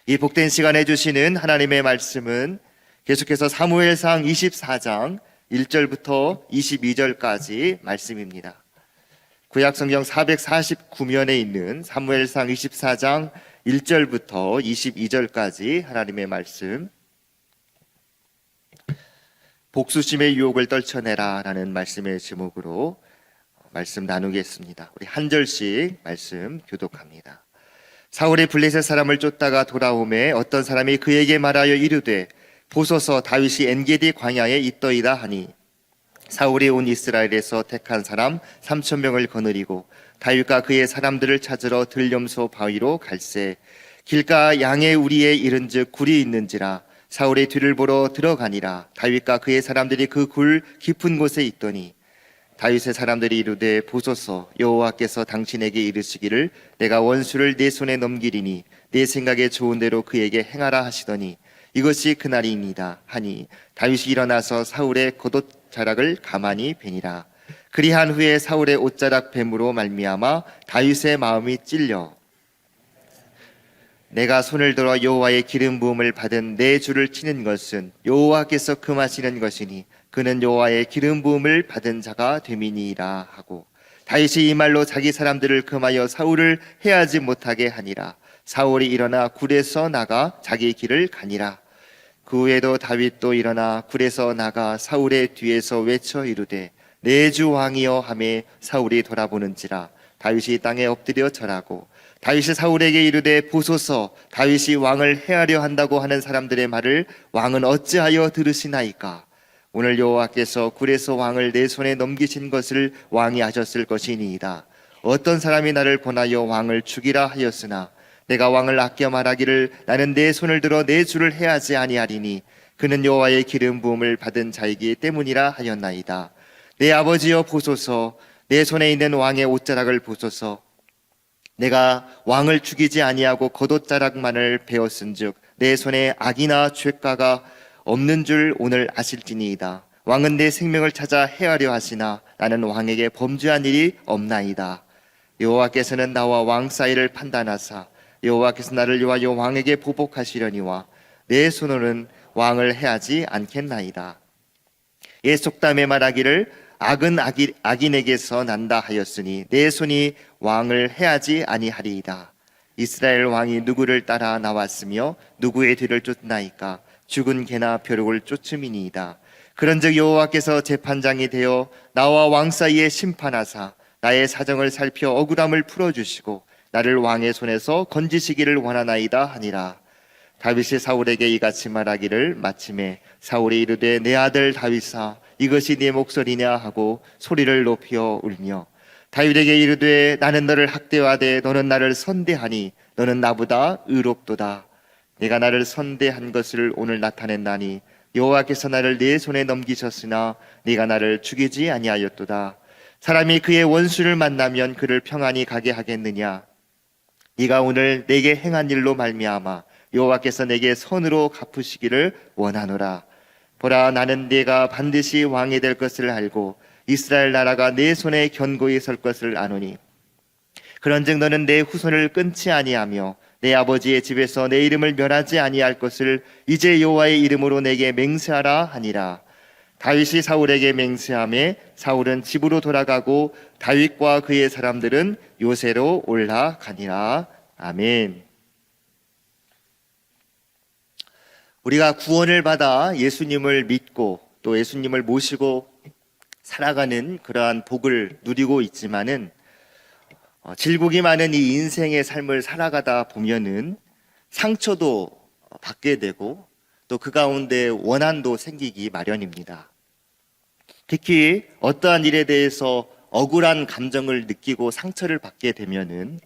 이 복된 시간에 주시는 하나님의 말씀은 계속해서 사무엘상 24장 1절부터 22절까지 말씀입니다. 구약성경 449면에 있는 사무엘상 24장 1절부터 22절까지 하나님의 말씀, 복수심의 유혹을 떨쳐내라 라는 말씀의 제목으로 말씀 나누겠습니다. 우리 한 절씩 말씀 교독합니다. 사울이 블레셋 사람을 쫓다가 돌아오매 어떤 사람이 그에게 말하여 이르되 보소서 다윗이 엔게디 광야에 있더이다 하니 사울이 온 이스라엘에서 택한 사람 3,000명을 거느리고 다윗과 그의 사람들을 찾으러 들염소 바위로 갈새 길가 양의 우리에 이른즉 굴이 있는지라 사울의 뒤를 보러 들어가니라. 다윗과 그의 사람들이 그 굴 깊은 곳에 있더니 다윗의 사람들이 이르되 보소서 여호와께서 당신에게 이르시기를 내가 원수를 내 손에 넘기리니 내 생각에 좋은 대로 그에게 행하라 하시더니 이것이 그날이니이다 하니 다윗이 일어나서 사울의 겉옷자락을 가만히 베니라. 그리한 후에 사울의 옷자락 뱀으로 말미암아 다윗의 마음이 찔려 내가 손을 들어 여호와의 기름 부음을 받은 내 주를 치는 것은 여호와께서 금하시는 것이니 그는 여호와의 기름 부음을 받은 자가 됨이니이다 하고 다윗이 이 말로 자기 사람들을 금하여 사울을 해하지 못하게 하니라. 사울이 일어나 굴에서 나가 자기 길을 가니라. 그 후에도 다윗도 일어나 굴에서 나가 사울의 뒤에서 외쳐 이르되 내 주 왕이여 하매 사울이 돌아보는지라 다윗이 땅에 엎드려 절하고 다윗이 사울에게 이르되 보소서 다윗이 왕을 해하려 한다고 하는 사람들의 말을 왕은 어찌하여 들으시나이까. 오늘 여호와께서 굴에서 왕을 내 손에 넘기신 것을 왕이 하셨을 것이니이다. 어떤 사람이 나를 권하여 왕을 죽이라 하였으나 내가 왕을 아껴 말하기를 나는 내 손을 들어 내 주를 해하지 아니하리니 그는 여호와의 기름 부음을 받은 자이기 때문이라 하였나이다. 내 아버지여 보소서 내 손에 있는 왕의 옷자락을 보소서. 내가 왕을 죽이지 아니하고 겉옷자락만을 베었은즉 내 손에 악이나 죄가가 없는 줄 오늘 아실지니이다. 왕은 내 생명을 찾아 해하려 하시나 나는 왕에게 범죄한 일이 없나이다. 여호와께서는 나와 왕 사이를 판단하사 여호와께서 나를 위하여 왕에게 보복하시려니와 내 손으로는 왕을 해하지 않겠나이다. 옛 속담에 말하기를 악은 악인에게서 난다 하였으니 내 손이 왕을 해하지 아니하리이다. 이스라엘 왕이 누구를 따라 나왔으며 누구의 뒤를 쫓나이까. 죽은 개나 벼룩을 쫓음이니이다. 그런즉 여호와께서 재판장이 되어 나와 왕 사이에 심판하사 나의 사정을 살펴 억울함을 풀어주시고 나를 왕의 손에서 건지시기를 원하나이다 하니라. 다윗이 사울에게 이같이 말하기를 마침에 사울이 이르되 내 아들 다윗아 이것이 네 목소리냐 하고 소리를 높여 울며 다윗에게 이르되 나는 너를 학대하되 너는 나를 선대하니 너는 나보다 의롭도다. 내가 나를 선대한 것을 오늘 나타냈나니 여호와께서 나를 네 손에 넘기셨으나 네가 나를 죽이지 아니하였도다. 사람이 그의 원수를 만나면 그를 평안히 가게 하겠느냐. 네가 오늘 내게 행한 일로 말미암아 여호와께서 내게 선으로 갚으시기를 원하노라. 보라 나는 네가 반드시 왕이 될 것을 알고 이스라엘 나라가 네 손에 견고히 설 것을 아노니 그런즉 너는 내 후손을 끊지 아니하며 내 아버지의 집에서 내 이름을 멸하지 아니할 것을 이제 여호와의 이름으로 내게 맹세하라 하니라. 다윗이 사울에게 맹세하매 사울은 집으로 돌아가고 다윗과 그의 사람들은 요새로 올라가니라. 아멘. 우리가 구원을 받아 예수님을 믿고 또 예수님을 모시고 살아가는 그러한 복을 누리고 있지만은 질곡이 많은 이 인생의 삶을 살아가다 보면은 상처도 받게 되고 또 그 가운데 원한도 생기기 마련입니다. 특히 어떠한 일에 대해서 억울한 감정을 느끼고 상처를 받게 되면은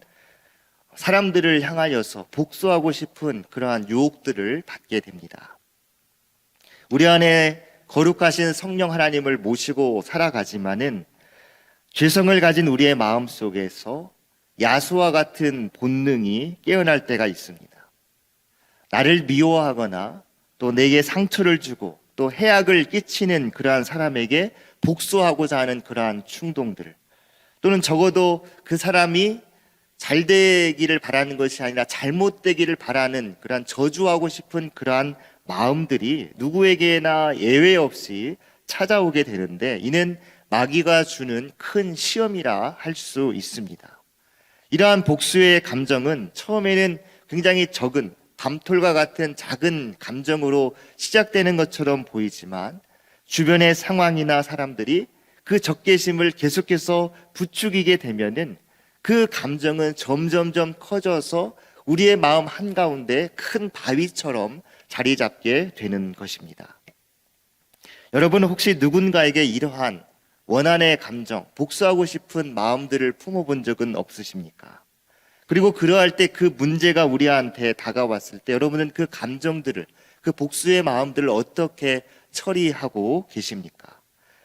사람들을 향하여서 복수하고 싶은 그러한 유혹들을 받게 됩니다. 우리 안에 거룩하신 성령 하나님을 모시고 살아가지만은 죄성을 가진 우리의 마음 속에서 야수와 같은 본능이 깨어날 때가 있습니다. 나를 미워하거나 또 내게 상처를 주고 또 해악을 끼치는 그러한 사람에게 복수하고자 하는 그러한 충동들, 또는 적어도 그 사람이 잘 되기를 바라는 것이 아니라 잘못되기를 바라는 그러한 저주하고 싶은 그러한 마음들이 누구에게나 예외 없이 찾아오게 되는데, 이는 마귀가 주는 큰 시험이라 할 수 있습니다. 이러한 복수의 감정은 처음에는 굉장히 적은 밤톨과 같은 작은 감정으로 시작되는 것처럼 보이지만, 주변의 상황이나 사람들이 그 적개심을 계속해서 부추기게 되면은 그 감정은 점점점 커져서 우리의 마음 한가운데 큰 바위처럼 자리 잡게 되는 것입니다. 여러분, 혹시 누군가에게 이러한 원한의 감정, 복수하고 싶은 마음들을 품어본 적은 없으십니까? 그리고 그러할 때 그 문제가 우리한테 다가왔을 때 여러분은 그 감정들을, 그 복수의 마음들을 어떻게 처리하고 계십니까?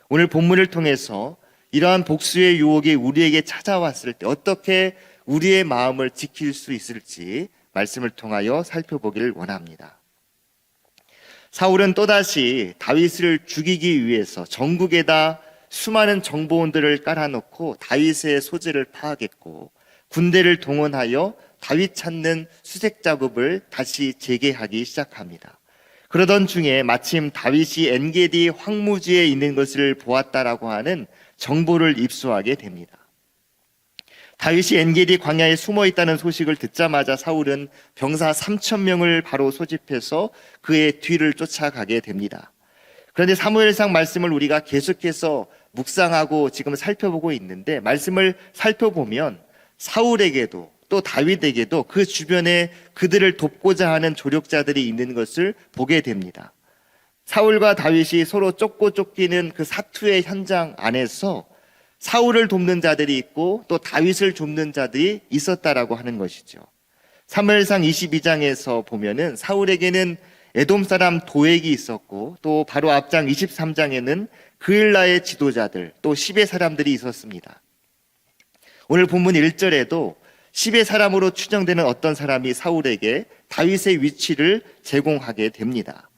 오늘 본문을 통해서 이러한 복수의 유혹이 우리에게 찾아왔을 때 어떻게 우리의 마음을 지킬 수 있을지 말씀을 통하여 살펴보기를 원합니다. 사울은 또다시 다윗을 죽이기 위해서 전국에다 수많은 정보원들을 깔아놓고 다윗의 소재를 파악했고, 군대를 동원하여 다윗 찾는 수색 작업을 다시 재개하기 시작합니다. 그러던 중에 마침 다윗이 엔게디 황무지에 있는 것을 보았다라고 하는 정보를 입수하게 됩니다. 다윗이 엔게디 광야에 숨어 있다는 소식을 듣자마자 사울은 병사 3,000명을 바로 소집해서 그의 뒤를 쫓아가게 됩니다. 그런데 사무엘상 말씀을 우리가 계속해서 묵상하고 지금 살펴보고 있는데, 말씀을 살펴보면 사울에게도 또 다윗에게도 그 주변에 그들을 돕고자 하는 조력자들이 있는 것을 보게 됩니다. 사울과 다윗이 서로 쫓고 쫓기는 그 사투의 현장 안에서 사울을 돕는 자들이 있고 또 다윗을 돕는 자들이 있었다라고 하는 것이죠. 사무엘상 22장에서 보면은 사울에게는 에돔 사람 도액이 있었고, 또 바로 앞장 23장에는 그일라의 지도자들, 또 10의 사람들이 있었습니다. 오늘 본문 1절에도 10의 사람으로 추정되는 어떤 사람이 사울에게 다윗의 위치를 제공하게 됩니다.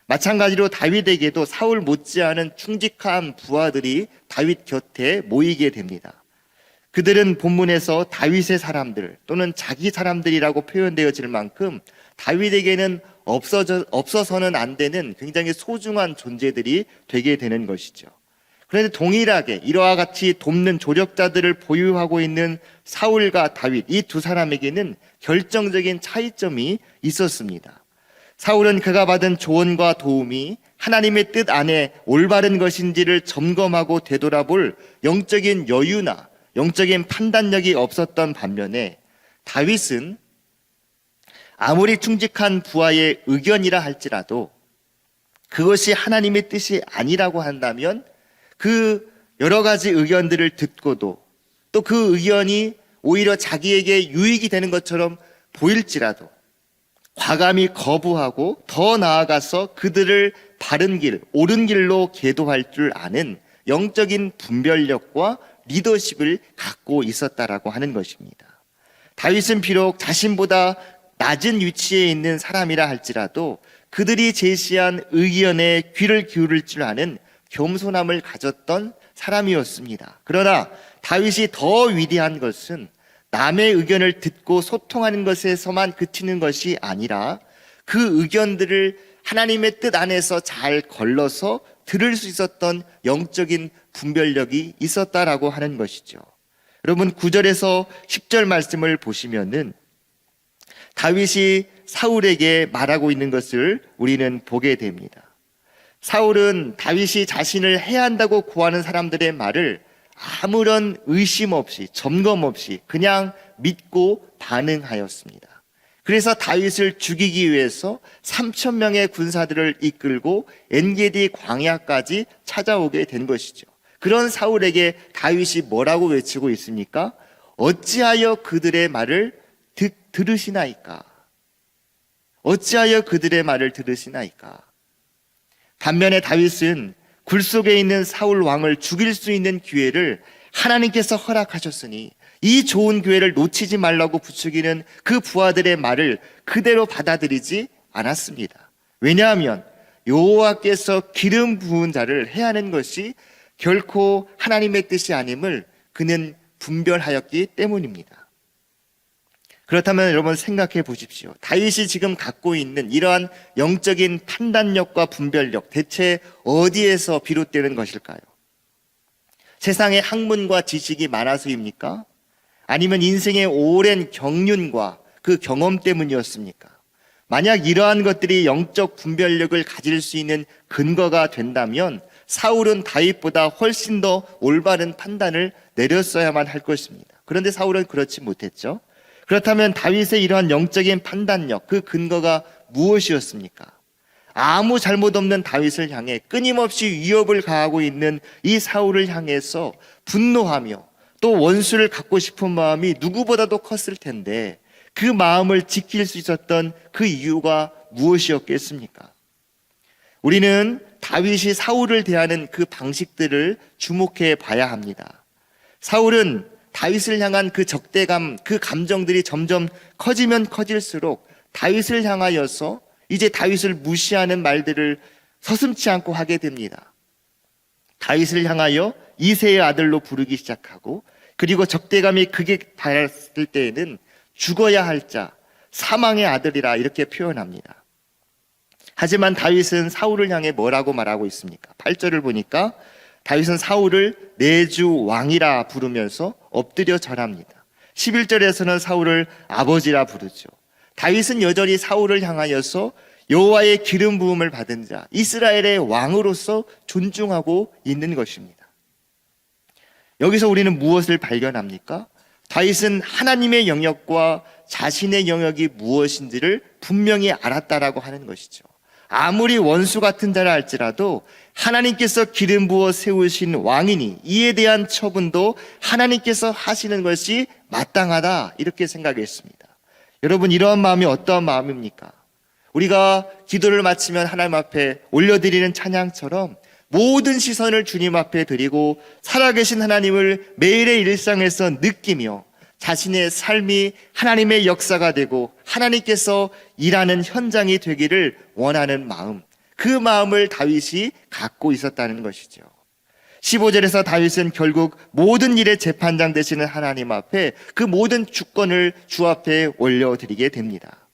마찬가지로 다윗에게도 사울 못지않은 충직한 부하들이 다윗 곁에 모이게 됩니다. 그들은 본문에서 다윗의 사람들 또는 자기 사람들이라고 표현되어질 만큼 다윗에게는 없어서는 안 되는 굉장히 소중한 존재들이 되게 되는 것이죠. 그런데 동일하게 이와 같이 돕는 조력자들을 보유하고 있는 사울과 다윗, 이 두 사람에게는 결정적인 차이점이 있었습니다. 사울은 그가 받은 조언과 도움이 하나님의 뜻 안에 올바른 것인지를 점검하고 되돌아볼 영적인 여유나 영적인 판단력이 없었던 반면에, 다윗은 아무리 충직한 부하의 의견이라 할지라도 그것이 하나님의 뜻이 아니라고 한다면 그 여러 가지 의견들을 듣고도 또 그 의견이 오히려 자기에게 유익이 되는 것처럼 보일지라도 과감히 거부하고 더 나아가서 그들을 바른 길, 옳은 길로 계도할 줄 아는 영적인 분별력과 리더십을 갖고 있었다라고 하는 것입니다. 다윗은 비록 자신보다 낮은 위치에 있는 사람이라 할지라도 그들이 제시한 의견에 귀를 기울일 줄 아는 겸손함을 가졌던 사람이었습니다. 그러나 다윗이 더 위대한 것은 남의 의견을 듣고 소통하는 것에서만 그치는 것이 아니라 그 의견들을 하나님의 뜻 안에서 잘 걸러서 들을 수 있었던 영적인 분별력이 있었다라고 하는 것이죠. 여러분, 9절에서 10절 말씀을 보시면은 다윗이 사울에게 말하고 있는 것을 우리는 보게 됩니다. 사울은 다윗이 자신을 해야 한다고 고하는 사람들의 말을 아무런 의심 없이, 점검 없이 그냥 믿고 반응하였습니다. 그래서 다윗을 죽이기 위해서 3,000명의 군사들을 이끌고 엔게디 광야까지 찾아오게 된 것이죠. 그런 사울에게 다윗이 뭐라고 외치고 있습니까? 어찌하여 그들의 말을 들으시나이까? 어찌하여 그들의 말을 들으시나이까? 반면에 다윗은 굴 속에 있는 사울 왕을 죽일 수 있는 기회를 하나님께서 허락하셨으니 이 좋은 기회를 놓치지 말라고 부추기는 그 부하들의 말을 그대로 받아들이지 않았습니다. 왜냐하면 여호와께서 기름 부은 자를 해하는 것이 결코 하나님의 뜻이 아님을 그는 분별하였기 때문입니다. 그렇다면 여러분 생각해 보십시오. 다윗이 지금 갖고 있는 이러한 영적인 판단력과 분별력, 대체 어디에서 비롯되는 것일까요? 세상의 학문과 지식이 많아서입니까? 아니면 인생의 오랜 경륜과 그 경험 때문이었습니까? 만약 이러한 것들이 영적 분별력을 가질 수 있는 근거가 된다면 사울은 다윗보다 훨씬 더 올바른 판단을 내렸어야만 할 것입니다. 그런데 사울은 그렇지 못했죠. 그렇다면 다윗의 이러한 영적인 판단력, 그 근거가 무엇이었습니까? 아무 잘못 없는 다윗을 향해 끊임없이 위협을 가하고 있는 이 사울을 향해서 분노하며 또 원수를 갖고 싶은 마음이 누구보다도 컸을 텐데 그 마음을 지킬 수 있었던 그 이유가 무엇이었겠습니까? 우리는 다윗이 사울을 대하는 그 방식들을 주목해 봐야 합니다. 사울은 다윗을 향한 그 적대감, 그 감정들이 점점 커지면 커질수록 다윗을 향하여서 이제 다윗을 무시하는 말들을 서슴지 않고 하게 됩니다. 다윗을 향하여 이새의 아들로 부르기 시작하고, 그리고 적대감이 극에 달했을 때에는 죽어야 할 자, 사망의 아들이라 이렇게 표현합니다. 하지만 다윗은 사울을 향해 뭐라고 말하고 있습니까? 8절을 보니까 다윗은 사울을 내 주 왕이라 부르면서 엎드려 절합니다. 11절에서는 사울을 아버지라 부르죠. 다윗은 여전히 사울을 향하여서 여호와의 기름 부음을 받은 자, 이스라엘의 왕으로서 존중하고 있는 것입니다. 여기서 우리는 무엇을 발견합니까? 다윗은 하나님의 영역과 자신의 영역이 무엇인지를 분명히 알았다라고 하는 것이죠. 아무리 원수 같은 자라 할지라도 하나님께서 기름 부어 세우신 왕이니 이에 대한 처분도 하나님께서 하시는 것이 마땅하다, 이렇게 생각했습니다. 여러분, 이러한 마음이 어떠한 마음입니까? 우리가 기도를 마치면 하나님 앞에 올려드리는 찬양처럼 모든 시선을 주님 앞에 드리고 살아계신 하나님을 매일의 일상에서 느끼며 자신의 삶이 하나님의 역사가 되고 하나님께서 일하는 현장이 되기를 원하는 마음, 그 마음을 다윗이 갖고 있었다는 것이죠. 15절에서 다윗은 결국 모든 일의 재판장 되시는 하나님 앞에 그 모든 주권을 주 앞에 올려드리게 됩니다.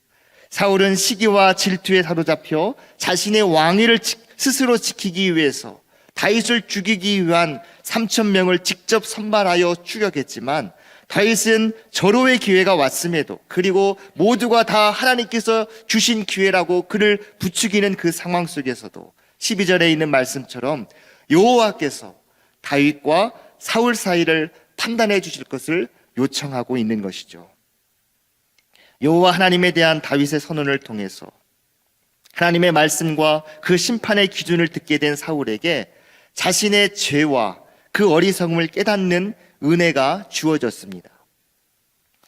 사울은 시기와 질투에 사로잡혀 자신의 왕위를 스스로 지키기 위해서 다윗을 죽이기 위한 3,000명을 직접 선발하여 추격했지만, 다윗은 절호의 기회가 왔음에도, 그리고 모두가 다 하나님께서 주신 기회라고 그를 부추기는 그 상황 속에서도 12절에 있는 말씀처럼 여호와께서 다윗과 사울 사이를 판단해 주실 것을 요청하고 있는 것이죠. 여호와 하나님에 대한 다윗의 선언을 통해서 하나님의 말씀과 그 심판의 기준을 듣게 된 사울에게 자신의 죄와 그 어리석음을 깨닫는 은혜가 주어졌습니다.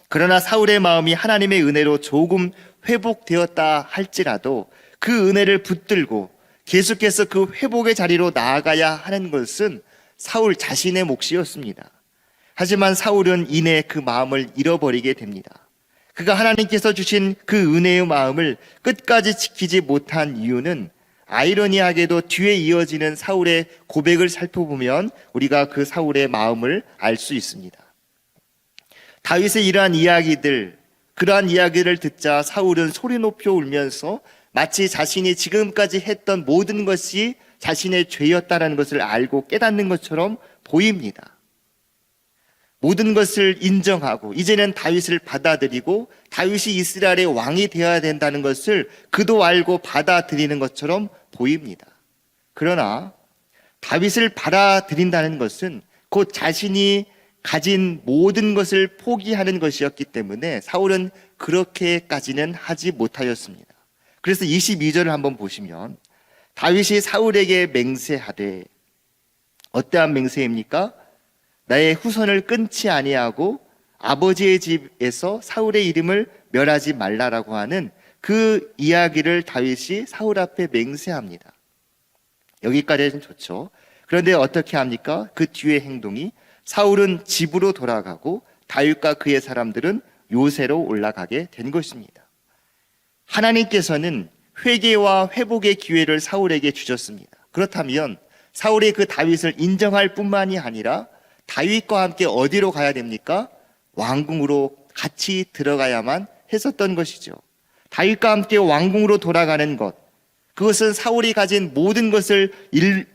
그러나 사울의 마음이 하나님의 은혜로 조금 회복되었다 할지라도 그 은혜를 붙들고 계속해서 그 회복의 자리로 나아가야 하는 것은 사울 자신의 몫이었습니다. 하지만 사울은 이내 그 마음을 잃어버리게 됩니다. 그가 하나님께서 주신 그 은혜의 마음을 끝까지 지키지 못한 이유는 아이러니하게도 뒤에 이어지는 사울의 고백을 살펴보면 우리가 그 사울의 마음을 알 수 있습니다. 다윗의 이러한 이야기들, 그러한 이야기를 듣자 사울은 소리 높여 울면서 마치 자신이 지금까지 했던 모든 것이 자신의 죄였다는 것을 알고 깨닫는 것처럼 보입니다. 모든 것을 인정하고 이제는 다윗을 받아들이고 다윗이 이스라엘의 왕이 되어야 된다는 것을 그도 알고 받아들이는 것처럼 보입니다. 그러나 다윗을 받아들인다는 것은 곧 자신이 가진 모든 것을 포기하는 것이었기 때문에 사울은 그렇게까지는 하지 못하였습니다. 그래서 22절을 한번 보시면 다윗이 사울에게 맹세하되, 어떠한 맹세입니까? 나의 후손을 끊지 아니하고 아버지의 집에서 사울의 이름을 멸하지 말라라고 하는 그 이야기를 다윗이 사울 앞에 맹세합니다. 여기까지는 좋죠. 그런데 어떻게 합니까? 그 뒤의 행동이, 사울은 집으로 돌아가고 다윗과 그의 사람들은 요새로 올라가게 된 것입니다. 하나님께서는 회개와 회복의 기회를 사울에게 주셨습니다. 그렇다면 사울이 그 다윗을 인정할 뿐만이 아니라 다윗과 함께 어디로 가야 됩니까? 왕궁으로 같이 들어가야만 했었던 것이죠. 다윗과 함께 왕궁으로 돌아가는 것, 그것은 사울이 가진 모든 것을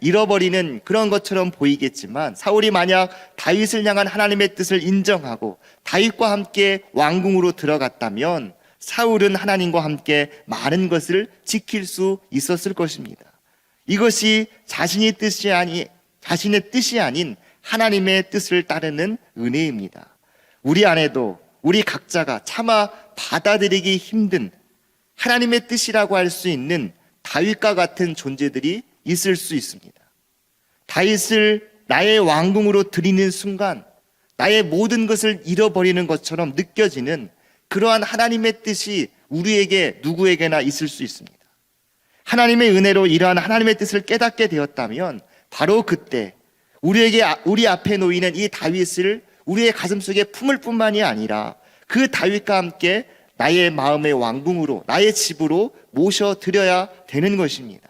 잃어버리는 그런 것처럼 보이겠지만, 사울이 만약 다윗을 향한 하나님의 뜻을 인정하고 다윗과 함께 왕궁으로 들어갔다면 사울은 하나님과 함께 많은 것을 지킬 수 있었을 것입니다. 이것이 자신의 뜻이 아닌 하나님의 뜻을 따르는 은혜입니다. 우리 안에도 우리 각자가 차마 받아들이기 힘든 하나님의 뜻이라고 할 수 있는 다윗과 같은 존재들이 있을 수 있습니다. 다윗을 나의 왕궁으로 들이는 순간 나의 모든 것을 잃어버리는 것처럼 느껴지는 그러한 하나님의 뜻이 우리에게 누구에게나 있을 수 있습니다. 하나님의 은혜로 이러한 하나님의 뜻을 깨닫게 되었다면 바로 그때 우리 앞에 놓이는 이 다윗을 우리의 가슴속에 품을 뿐만이 아니라 그 다윗과 함께 나의 마음의 왕궁으로, 나의 집으로 모셔드려야 되는 것입니다.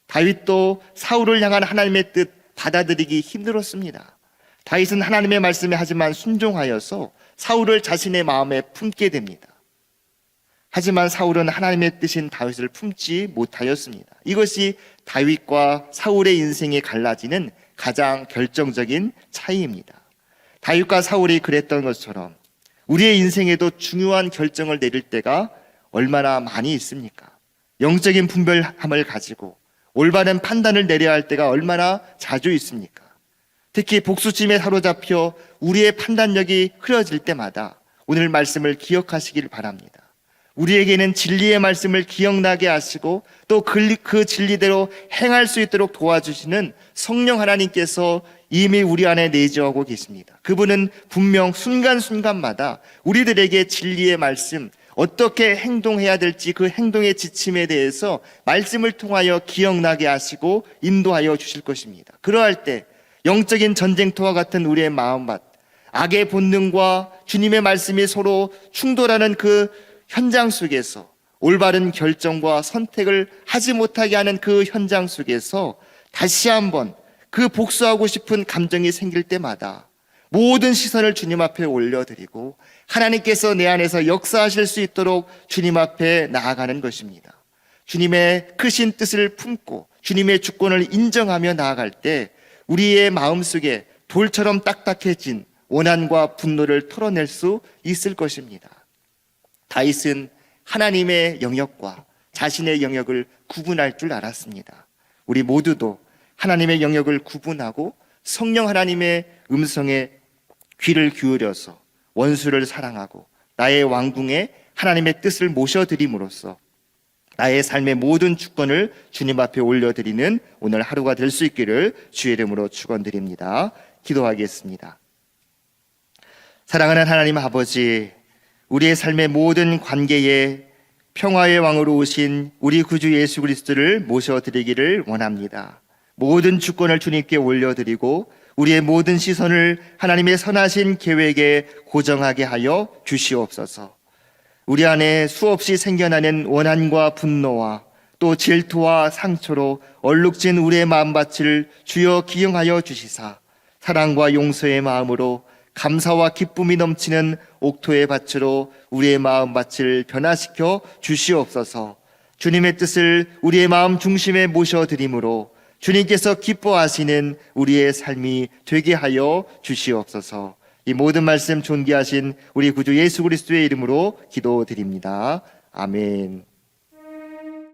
다윗도 사울을 향한 하나님의 뜻 받아들이기 힘들었습니다. 다윗은 하나님의 말씀에 하지만 순종하여서 사울을 자신의 마음에 품게 됩니다. 하지만 사울은 하나님의 뜻인 다윗을 품지 못하였습니다. 이것이 다윗과 사울의 인생에 갈라지는 가장 결정적인 차이입니다. 다윗과 사울이 그랬던 것처럼 우리의 인생에도 중요한 결정을 내릴 때가 얼마나 많이 있습니까? 영적인 분별함을 가지고 올바른 판단을 내려야 할 때가 얼마나 자주 있습니까? 특히 복수심에 사로잡혀 우리의 판단력이 흐려질 때마다 오늘 말씀을 기억하시길 바랍니다. 우리에게는 진리의 말씀을 기억나게 하시고 또 그 진리대로 행할 수 있도록 도와주시는 성령 하나님께서 이미 우리 안에 내주하고 계십니다. 그분은 분명 순간순간마다 우리들에게 진리의 말씀, 어떻게 행동해야 될지 그 행동의 지침에 대해서 말씀을 통하여 기억나게 하시고 인도하여 주실 것입니다. 그러할 때 영적인 전쟁터와 같은 우리의 마음밭, 악의 본능과 주님의 말씀이 서로 충돌하는 그 현장 속에서 올바른 결정과 선택을 하지 못하게 하는 그 현장 속에서 다시 한번 그 복수하고 싶은 감정이 생길 때마다 모든 시선을 주님 앞에 올려드리고 하나님께서 내 안에서 역사하실 수 있도록 주님 앞에 나아가는 것입니다. 주님의 크신 뜻을 품고 주님의 주권을 인정하며 나아갈 때 우리의 마음속에 돌처럼 딱딱해진 원한과 분노를 털어낼 수 있을 것입니다. 다윗은 하나님의 영역과 자신의 영역을 구분할 줄 알았습니다. 우리 모두도 하나님의 영역을 구분하고 성령 하나님의 음성에 귀를 기울여서 원수를 사랑하고 나의 왕궁에 하나님의 뜻을 모셔드림으로써 나의 삶의 모든 주권을 주님 앞에 올려드리는 오늘 하루가 될 수 있기를 주의 이름으로 축원드립니다. 기도하겠습니다. 사랑하는 하나님 아버지, 우리의 삶의 모든 관계에 평화의 왕으로 오신 우리 구주 예수 그리스도를 모셔드리기를 원합니다. 모든 주권을 주님께 올려드리고 우리의 모든 시선을 하나님의 선하신 계획에 고정하게 하여 주시옵소서. 우리 안에 수없이 생겨나는 원한과 분노와 또 질투와 상처로 얼룩진 우리의 마음밭을 주여 기용하여 주시사 사랑과 용서의 마음으로 감사와 기쁨이 넘치는 옥토의 밭으로 우리의 마음밭을 변화시켜 주시옵소서. 주님의 뜻을 우리의 마음 중심에 모셔드림으로 주님께서 기뻐하시는 우리의 삶이 되게 하여 주시옵소서. 이 모든 말씀 존귀하신 우리 구주 예수 그리스도의 이름으로 기도드립니다. 아멘.